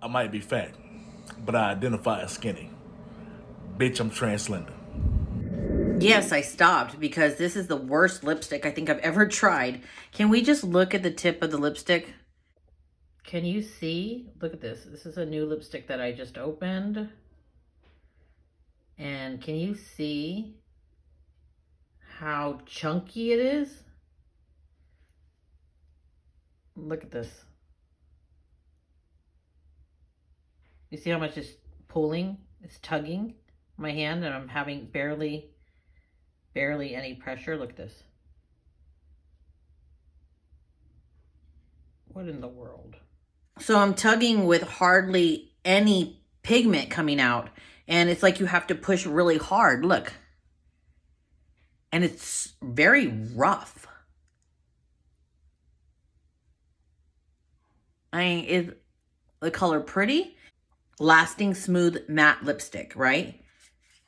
I might be fat, but I identify as skinny. Bitch, I'm trans-slender. Yes, I stopped because this is the worst lipstick I think I've ever tried. Can we just look at the tip of the lipstick? Can you see? Look at this. This is a new lipstick that I just opened. And can you see how chunky it is? Look at this. You see how much it's pulling? It's tugging my hand, and I'm having barely any pressure. Look at this. What in the world? So I'm tugging with hardly any pigment coming out, and it's like you have to push really hard. Look. And it's very rough. I mean, is the color pretty? Lasting Smooth Matte Lipstick, right?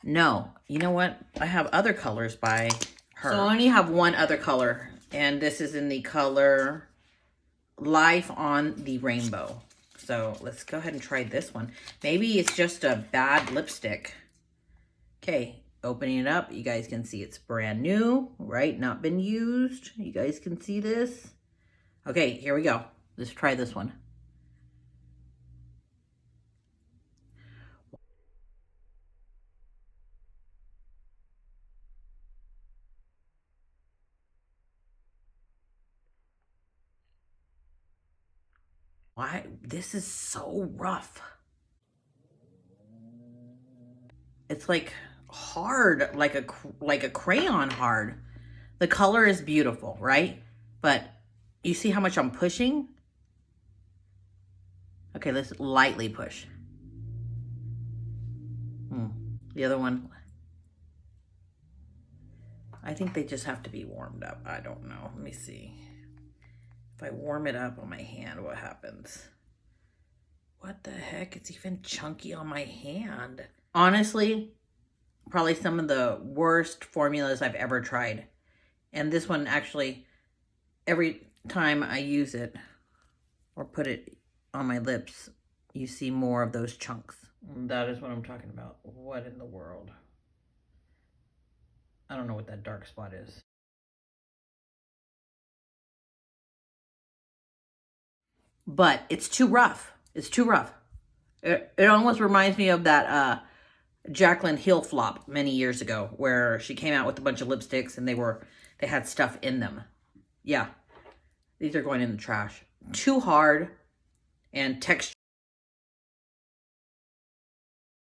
No. You know what? I have other colors by her. So I only have one other color, and this is in the color Life on the Rainbow. So let's go ahead and try this one. Maybe it's just a bad lipstick. Okay, opening it up, you guys can see it's brand new, right? Not been used. You guys can see this. Okay, here we go. Let's try this one. Why? This is so rough. It's like hard, like a crayon hard. The color is beautiful, right? But you see how much I'm pushing? Okay, let's lightly push. The other one, I think they just have to be warmed up. I don't know. Let me see. If I warm it up on my hand, what happens? What the heck? It's even chunky on my hand. Honestly, probably some of the worst formulas I've ever tried. And this one actually, every time I use it or put it on my lips, you see more of those chunks. That is what I'm talking about. What in the world? I don't know what that dark spot is. But it's too rough. It's too rough. It almost reminds me of that Jaclyn Hill flop many years ago, where she came out with a bunch of lipsticks and they had stuff in them. Yeah, these are going in the trash. Too hard and texture.